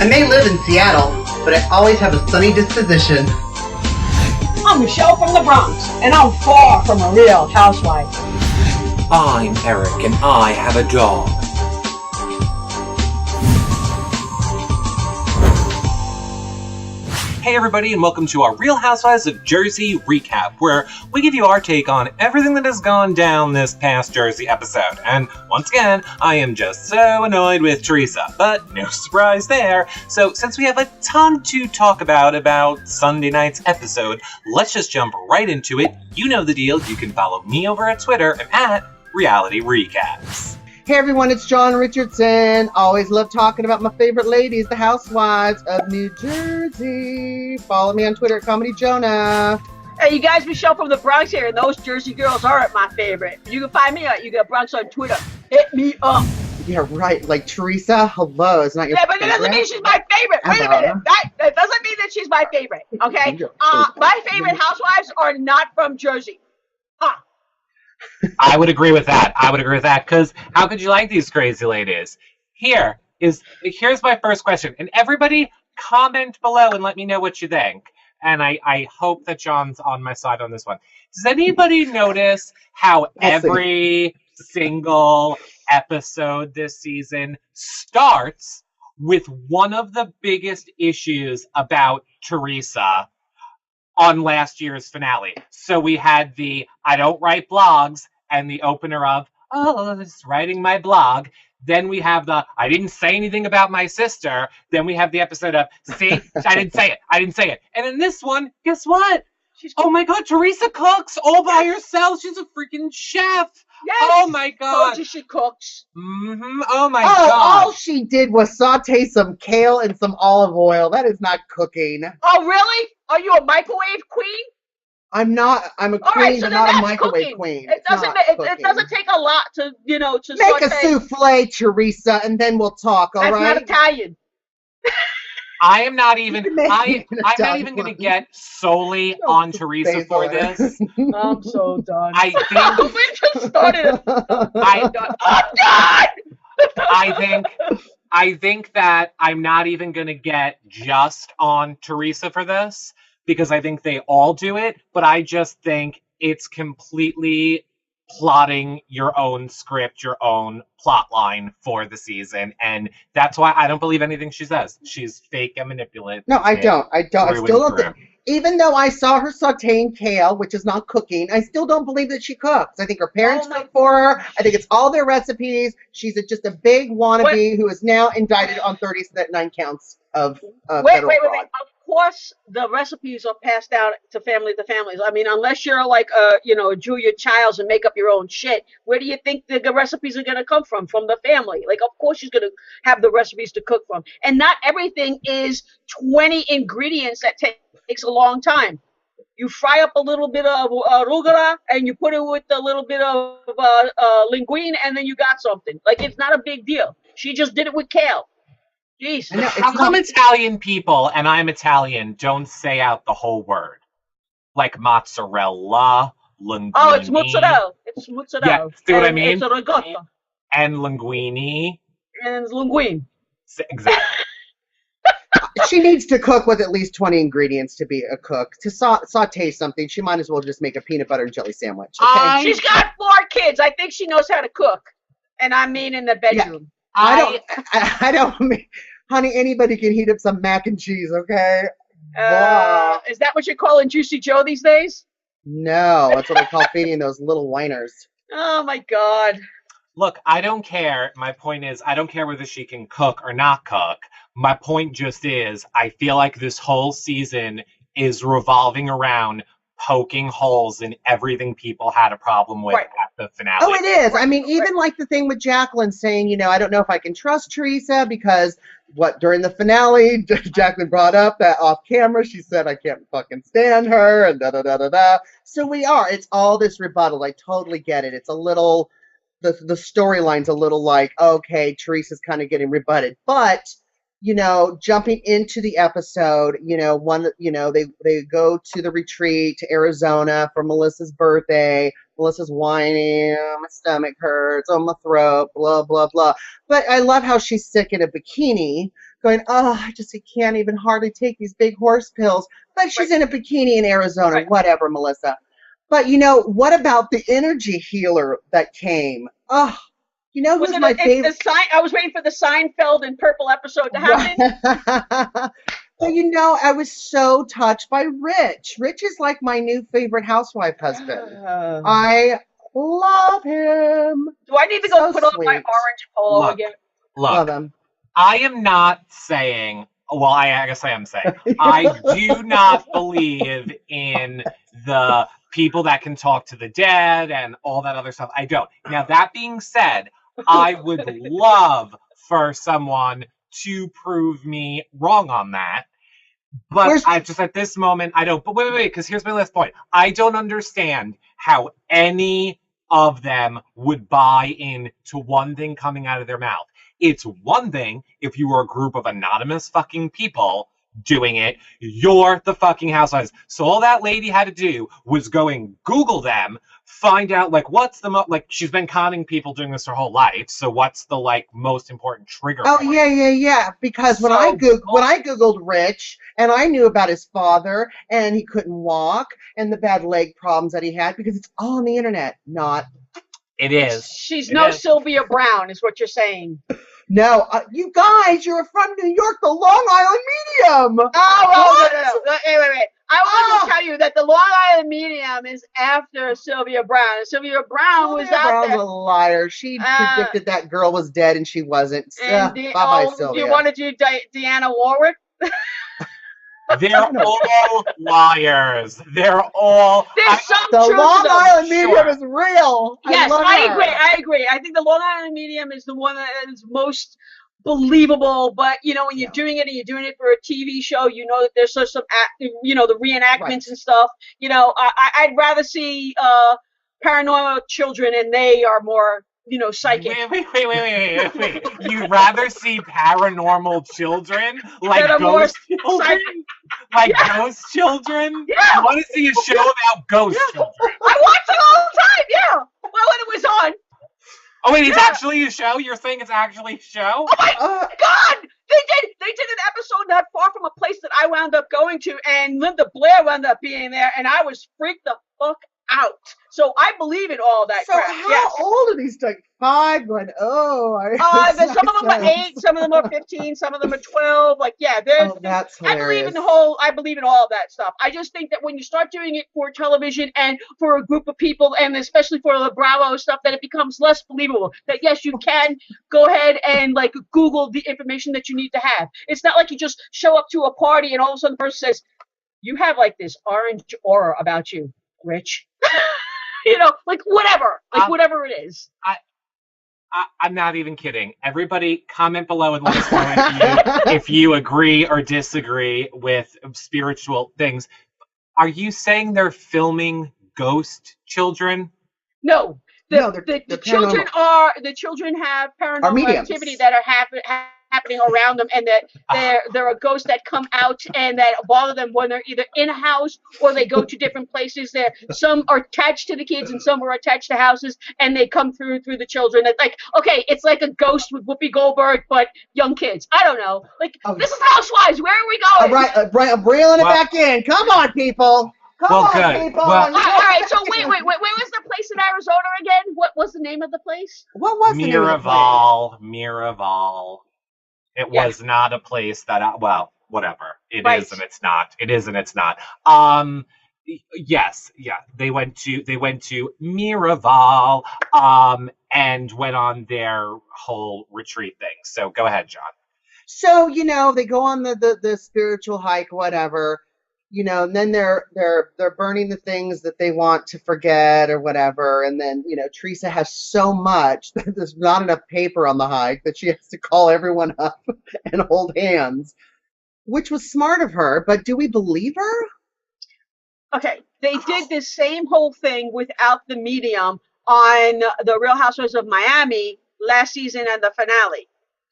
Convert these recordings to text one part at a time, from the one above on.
I may live in Seattle, but I always have a sunny disposition. I'm Michelle from the Bronx, and I'm far from a real housewife. I'm Eric, and I have a dog. Hey everybody, and welcome to our Real Housewives of Jersey recap, where we give you our take on everything that has gone down this past Jersey episode. And once again, I am just so annoyed with Teresa, but no surprise there. So since we have a ton to talk about Sunday night's episode, let's just jump right into it. You know the deal. You can follow me over at Twitter and at Reality Recaps. Hey everyone, it's John Richardson. Always love talking about my favorite ladies, the Housewives of New Jersey. Follow me on Twitter at Comedy Jonah. Hey, you guys, Michelle from the Bronx here, and those Jersey girls aren't my favorite. You can find me at You Got Bronx on Twitter. Hit me up. Yeah, right. Like Teresa, hello, it's not your favorite. Yeah, but it doesn't mean she's my favorite. Wait a minute. That doesn't mean that she's my favorite, okay? My favorite housewives are not from Jersey. I would agree with that. Because how could you like these crazy ladies? Here's my first question. And everybody comment below and let me know what you think. And I hope that John's on my side on this one. Does anybody notice how every single episode this season starts with one of the biggest issues about Teresa on last year's finale? So we had the I don't write blogs and the opener of, oh, just writing my blog. Then we have the I didn't say anything about my sister. Then we have the episode of, see, I didn't say it. And in this one, guess what? Oh my God, Teresa cooks all by herself. She's a freaking chef. Yes. Oh my God. She cooks. Mm-hmm. Oh my God. All she did was saute some kale and some olive oil. That is not cooking. Oh, really? Are you a microwave queen? I'm not. I'm a queen, right, so but not a microwave cooking. queen. It doesn't take a lot to to make saute. a souffle, Teresa, and then we'll talk. All right. That's not Italian. I am not even. I'm not even going to get solely on Teresa for this. I'm so done. I think we just started. I'm done. I think that I'm not even going to get just on Teresa for this, because I think they all do it, but I just think it's completely plotting your own script, your own plot line for the season, and that's why I don't believe anything she says. She's fake and manipulative. No, I don't. I still don't think, even though I saw her sauteing kale, which is not cooking, I still don't believe that she cooks. I think her parents cook for her. I think it's all their recipes. She's just a big wannabe who is now indicted on 39 counts of federal fraud. Of course, the recipes are passed out to families. I mean, unless you're like a Julia Childs and make up your own shit, where do you think the recipes are going to come from? From the family. Like, of course she's going to have the recipes to cook from. And not everything is 20 ingredients that takes a long time. You fry up a little bit of arugula and you put it with a little bit of linguine, and then you got something. Like, it's not a big deal. She just did it with kale. Jeez. How come Italian people, and I'm Italian, don't say out the whole word? Like mozzarella, linguine. Oh, it's mozzarella. It's mozzarella. Yeah, see what I mean? It's ricotta. And linguine. And linguine. Exactly. She needs to cook with at least 20 ingredients to be a cook. To saute something, she might as well just make a peanut butter and jelly sandwich. Okay? She's got 4 kids. I think she knows how to cook. And I mean in the bedroom. Yeah. I don't, honey, anybody can heat up some mac and cheese, okay? Is that what you're calling Juicy Joe these days? No, that's what I call feeding those little whiners. Oh, my God. Look, I don't care. My point is, I don't care whether she can cook or not cook. My point just is, I feel like this whole season is revolving around poking holes in everything people had a problem with at the finale. Oh, it is. I mean, even like the thing with Jacqueline saying, I don't know if I can trust Teresa because during the finale, Jacqueline brought up that off camera, she said, I can't fucking stand her and da-da-da-da-da. So it's all this rebuttal. I totally get it. It's a little, the storyline's a little like, okay, Teresa's kind of getting rebutted. But jumping into the episode, they go to the retreat to Arizona for Melissa's birthday. Melissa's whining, my stomach hurts, my throat, blah, blah, blah. But I love how she's sick in a bikini going, oh, I can't even hardly take these big horse pills. But she's in a bikini in Arizona, whatever, Melissa. But what about the energy healer that came? Oh, who's my favorite? I was waiting for the Seinfeld and Purple episode to happen. But I was so touched by Rich. Rich is like my new favorite housewife husband. I love him. Do I need to go put on my orange polo again? Look, I am not saying, well, I guess I am saying, I do not believe in the people that can talk to the dead and all that other stuff. I don't. Now, that being said, I would love for someone to prove me wrong on that. But I just, at this moment, I don't. But wait, because here's my last point. I don't understand how any of them would buy into one thing coming out of their mouth. It's one thing if you were a group of anonymous fucking people doing it. You're the fucking housewives. So all that lady had to do was go and Google them, find out what's the she's been conning people doing this her whole life. So what's the most important trigger? Oh point? Yeah. Because when I googled Rich and I knew about his father and he couldn't walk and the bad leg problems that he had, because it's all on the internet, not. It is. She's no Sylvia Brown, is what you're saying. No, you guys, you're from New York, the Long Island Medium. Oh, no. Wait. I want to tell you that the Long Island Medium is after Sylvia Brown. Sylvia Brown was out there. Sylvia Brown's a liar. She predicted that girl was dead and she wasn't. Bye-bye, Sylvia. Do you want to do Deanna Warwick? They're all liars. They're all. There's some the truth Long to them. Island Medium is real. Yes, I agree. I think the Long Island Medium is the one that is most believable. But when you're doing it and you're doing it for a TV show, that there's some the reenactments and stuff. I'd rather see Paranormal Children, and they are more psychic. Wait. You'd rather see Paranormal Children? Like ghost children? Ghost children? Yeah. You want to see a show about ghost children? I watch it all the time, yeah. Well, when it was on. Oh, wait, it's actually a show? You're saying it's actually a show? Oh, my God! They did an episode not far from a place that I wound up going to, and Linda Blair wound up being there, and I was freaked the fuck out. So I believe in all that crap. So how old are these? 5 going, some of them are 8, some of them are 15, some of them are 12. That's hilarious. I believe in all of that stuff. I just think that when you start doing it for television and for a group of people, and especially for the Bravo stuff, that it becomes less believable. That yes, you can go ahead and Google the information that you need to have. It's not like you just show up to a party and all of a sudden the person says, you have this orange aura about you, Rich. Whatever. Whatever it is. I'm not even kidding. Everybody comment below and let us know if you agree or disagree with spiritual things. Are you saying they're filming ghost children? No. The children have paranormal activity that are happening around them, and that there are ghosts that come out and that bother them when they're either in a house or they go to different places. Some are attached to the kids and some are attached to houses, and they come through the children. It's it's like a ghost with Whoopi Goldberg, but young kids. I don't know. This is Housewives. Where are we going? All right, I'm reeling it back in. Come on, people. Come on, people. All right, so wait. Where was the place in Arizona again? What was the name of the place? What was the name of the place? Miraval. It was not a place that, whatever. It is and it's not. It is and it's not. Yes. They went to Miraval, and went on their whole retreat thing. So go ahead, John. So, they go on the spiritual hike, whatever, and then they're burning the things that they want to forget or whatever. And then, Teresa has so much that there's not enough paper on the hike that she has to call everyone up and hold hands, which was smart of her. But do we believe her? Okay. They did this same whole thing without the medium on the Real Housewives of Miami last season and the finale.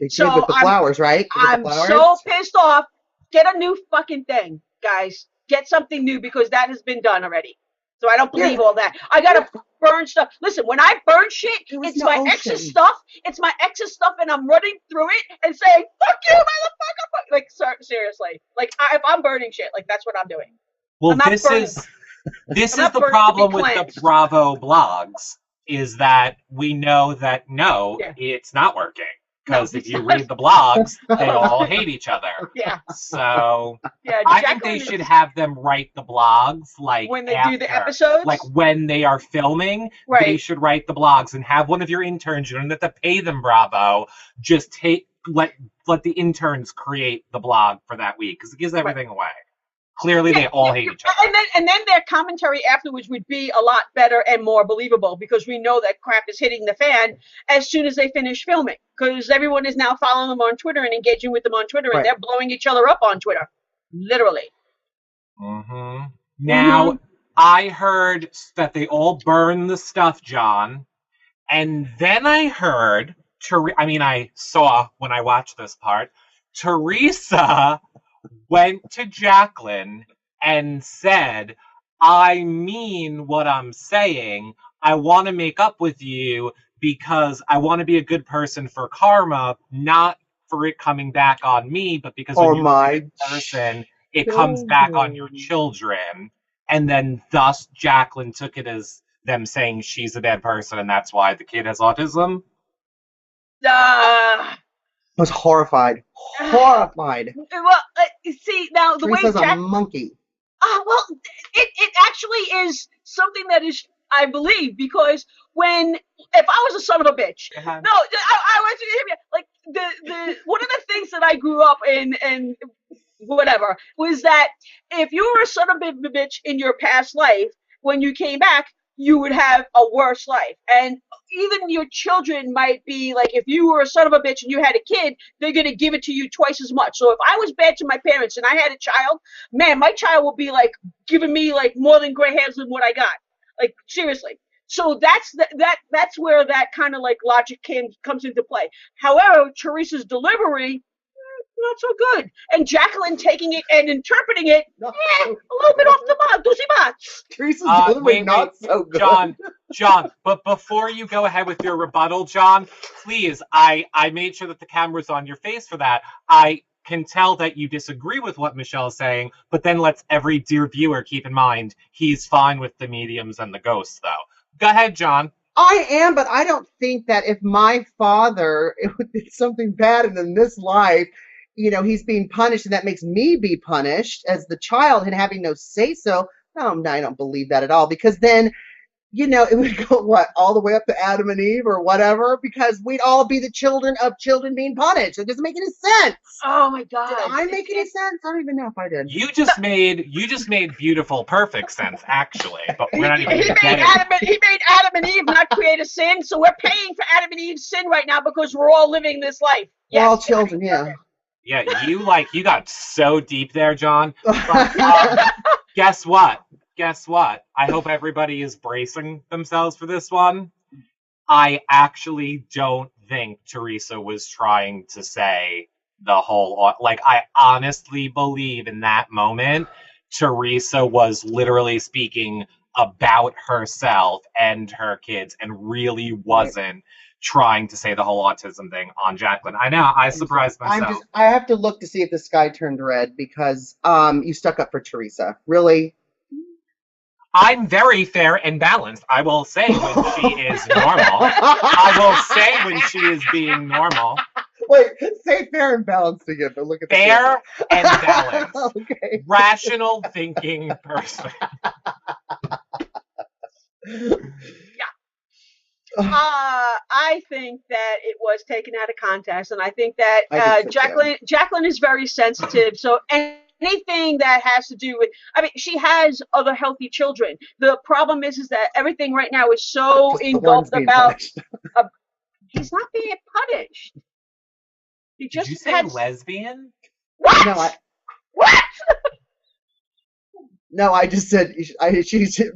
They did with the flowers, right? I'm so pissed off. Get a new fucking thing, guys. Get something new, because that has been done already. So I don't believe all that. I gotta burn stuff. Listen, when I burn shit, it's my ex's stuff. It's my ex's stuff, and I'm running through it and saying, "Fuck you, motherfucker!" Like, seriously, like if I'm burning shit, like that's what I'm doing. Well, this is the problem with the Bravo blogs, is that we know that it's not working. Because if you read the blogs, they all hate each other. Yeah. So I think they should have them write the blogs like when they do the episodes, like when they are filming. Right. They should write the blogs and have one of your interns. You don't have to pay them Bravo. Just let the interns create the blog for that week because it gives everything away. Clearly, they all hate each other. And then their commentary afterwards would be a lot better and more believable because we know that crap is hitting the fan as soon as they finish filming. Because everyone is now following them on Twitter and engaging with them on Twitter, and they're blowing each other up on Twitter. Literally. Mm-hmm. Now, I heard that they all burned the stuff, John. And then I heard, I saw when I watched this part, Teresa went to Jacqueline and said, I mean what I'm saying. I want to make up with you because I want to be a good person for karma, not for it coming back on me, but because when you're a good person, it comes back on your children. And then thus Jacqueline took it as them saying she's a bad person and that's why the kid has autism. I was horrified. Horrified. Well, see, now the Teresa's way a monkey. Well, it actually is something that is, I believe, because if I was a son of a bitch, no, I was like the one of the things that I grew up in and whatever was that if you were a son of a bitch in your past life, when you came back, you would have a worse life. And even your children might be like, if you were a son of a bitch and you had a kid, they're going to give it to you twice as much. So if I was bad to my parents and I had a child, man, my child will be like giving me like more than gray hairs than what I got. Like, seriously. So that's where that kind of like logic comes into play. However, Teresa's delivery, not so good. And Jacqueline taking it and interpreting it, a little bit off the mark. Doozy bots. Teresa's delivery not so good. John, but before you go ahead with your rebuttal, John, please, I made sure that the camera's on your face for that. I can tell that you disagree with what Michelle's saying, but then let's every dear viewer keep in mind he's fine with the mediums and the ghosts, though. Go ahead, John. I am, but I don't think that if my father did something bad and in this life, he's being punished and that makes me be punished as the child and having no say-so. No, I don't believe that at all because then, it would go, all the way up to Adam and Eve or whatever because we'd all be the children of children being punished. It doesn't make any sense. Oh, my God. Did I make any sense? I don't even know if I did. You just made beautiful, perfect sense, actually. But we're not even he made Adam and Eve not create a sin, so we're paying for Adam and Eve's sin right now because we're all living this life. We're all children, yeah. Yeah, you got so deep there, John. But, guess what? I hope everybody is bracing themselves for this one. I actually don't think Teresa was trying to say the whole... I honestly believe in that moment, Teresa was literally speaking about herself and her kids and really wasn't trying to say the whole autism thing on Jacqueline. I know, I surprised myself. I have to look to see if the sky turned red because you stuck up for Teresa. Really? I'm very fair and balanced. I will say when she is normal. I will say when she is being normal. Wait, say fair and balanced again, but look at fair and balanced. Okay. Rational thinking person. I think that it was taken out of context, and I think that Jacqueline is very sensitive. So anything that has to do with, she has other healthy children. The problem is that everything right now is so engulfed about. He's not being punished. He just Did you say lesbian? What? No, what? No, I just said,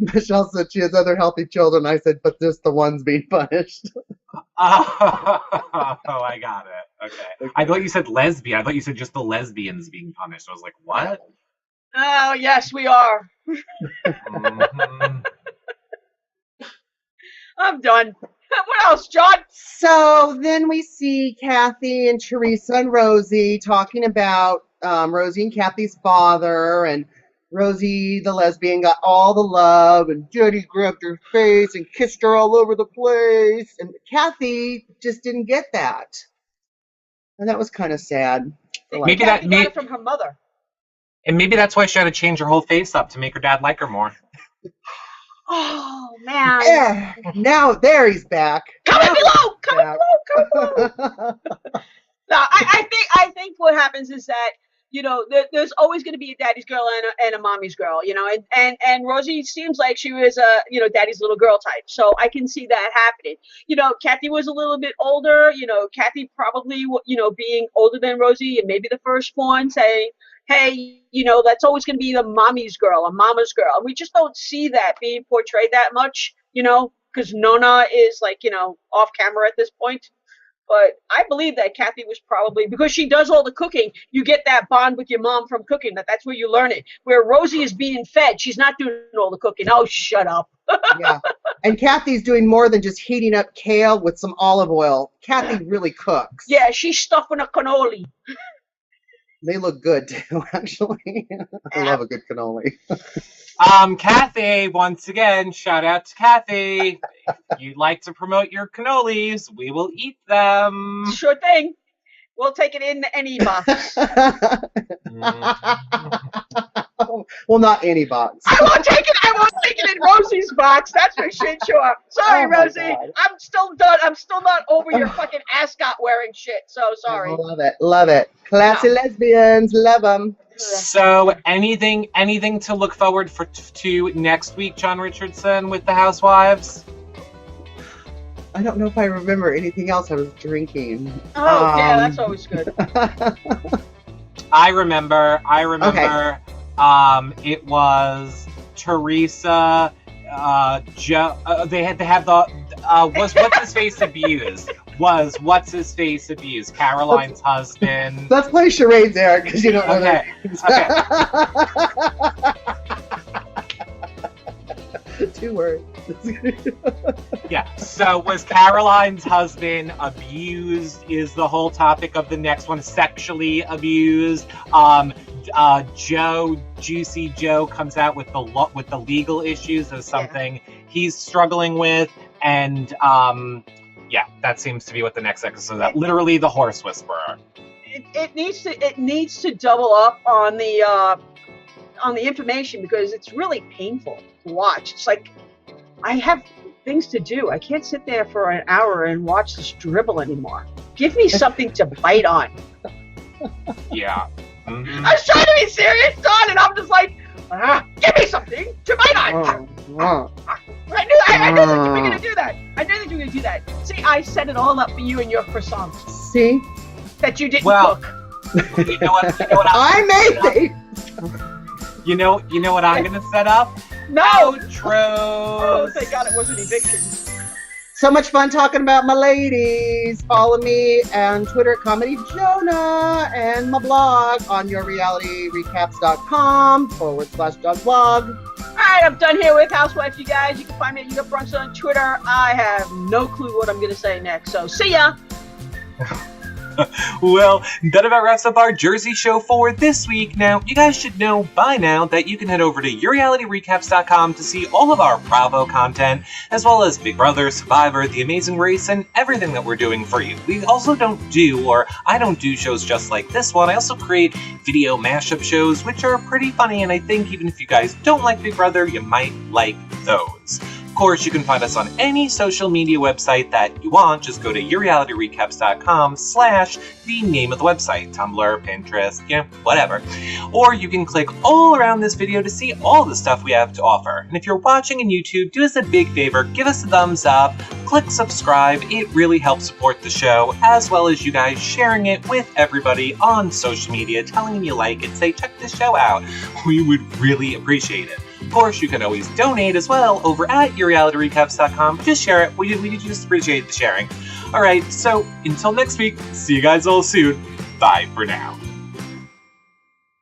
Michelle said she has other healthy children. I said, but just the ones being punished. Oh, I got it. Okay. I thought you said lesbian. I thought you said just the lesbians being punished. I was like, what? Oh, yes, we are. Mhm. I'm done. What else, John? So then we see Kathy and Teresa and Rosie talking about Rosie and Kathy's father, and Rosie, the lesbian, got all the love, and Judy grabbed her face and kissed her all over the place, and Kathy just didn't get that, and that was kind of sad. Maybe Kathy got that it from her mother. and maybe that's why she had to change her whole face up to make her dad like her more. Oh, man. Yeah, now there he's back. Comment below. Back. Comment below. No, I think what happens is that, there's always going to be a daddy's girl and a mommy's girl, and Rosie seems like she was daddy's little girl type. So I can see that happening. Kathy was a little bit older, Kathy probably, being older than Rosie and maybe the firstborn, saying, hey, that's always going to be the mommy's girl, a mama's girl. And we just don't see that being portrayed that much, because Nona is off camera at this point. But I believe that Kathy was probably, because she does all the cooking, you get that bond with your mom from cooking, that's where you learn it. Where Rosie is being fed, she's not doing all the cooking. Oh, shut up. Yeah. And Kathy's doing more than just heating up kale with some olive oil. Kathy really cooks. Yeah, she's stuffing a cannoli. They look good too, actually. I love a good cannoli. Kathy, once again, shout out to Kathy. If you'd like to promote your cannolis, we will eat them. Sure thing. We'll take it in any box. Well, not any box. I won't take it in Rosie's box. That's for shit sure. Sorry, Oh my Rosie. God. I'm still done. I'm still not over your fucking ascot wearing shit. So sorry. I love it. Love it. Classy lesbians. Love them. So, anything to look forward to next week, John Richardson, with the Housewives? I don't know if I remember anything else. I was drinking. Oh, yeah, that's always good. I remember. Okay. It was Teresa, Joe. They had to have the what's his face abused? What's his face abused? Caroline's husband. Let's play charades, Eric, because you don't know Okay. that. 2 words. Yeah. So was Caroline's husband abused? Is the whole topic of the next one sexually abused? Juicy Joe comes out with the legal issues as something he's struggling with, and yeah, that seems to be what the next episode is about. Literally, the horse whisperer. It needs to double up on the information, because it's really painful to watch. It's like, I have things to do. I can't sit there for an hour and watch this dribble anymore. Give me something to bite on. Yeah. Mm-hmm. I was trying to be serious, Don, and I'm just like, give me something to bite on. I knew that you were going to do that. I knew that you were going to do that. See, I set it all up for you and your croissants. See? That you didn't Well, cook. You know what? I made it. You know what I'm gonna set up? No. Outros. Oh, thank God it wasn't eviction. So much fun talking about my ladies. Follow me on Twitter at Comedy Jonah, and my blog on yourrealityrecaps.com/blog. All right, I'm done here with Housewives, you guys. You can find me at You Got Brunch on Twitter. I have no clue what I'm going to say next, so see ya. Well, that about wraps up our Jersey show for this week. Now, you guys should know by now that you can head over to yourrealityrecaps.com to see all of our Bravo content, as well as Big Brother, Survivor, The Amazing Race, and everything that we're doing for you. We also I don't do shows just like this one. I also create video mashup shows, which are pretty funny, and I think even if you guys don't like Big Brother, you might like those. Of course, you can find us on any social media website that you want. Just go to yourrealityrecaps.com/ the name of the website, Tumblr, Pinterest, whatever. Or you can click all around this video to see all the stuff we have to offer. And if you're watching on YouTube, do us a big favor, give us a thumbs up, click subscribe. It really helps support the show, as well as you guys sharing it with everybody on social media, telling them you like it, say, check this show out. We would really appreciate it. Of course, you can always donate as well over at yourrealityrecaps.com. Just share it. We just appreciate the sharing. All right, so until next week, see you guys all soon. Bye for now.